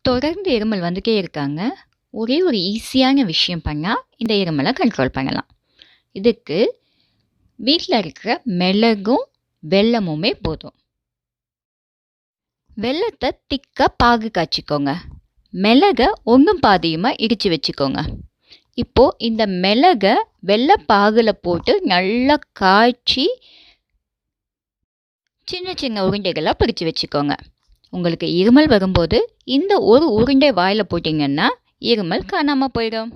தொடர்ந்து இருமல் வந்துட்டே இருக்காங்க. ஒரே ஒரு ஈஸியான விஷயம் பண்ணால் இந்த இருமலை கண்ட்ரோல் பண்ணலாம். இதுக்கு வீட்டில் இருக்கிற மிளகும் வெல்லமுமே போதும். வெல்லத்தை திக்காக பாகு காய்ச்சிக்கோங்க. மிளகை ஒன்றும் பாதியுமாக இடித்து வச்சுக்கோங்க. இப்போது இந்த மிளகை வெள்ளைப்பாகில் போட்டு நல்லா காய்ச்சி சின்ன சின்ன உருண்டைகளாக பிடிச்சி வச்சுக்கோங்க. உங்களுக்கு இருமல் வரும்போது இந்த ஒரு உருண்டை வாயில் போட்டிங்கன்னா இருமல் காணாமல் போயிடும்.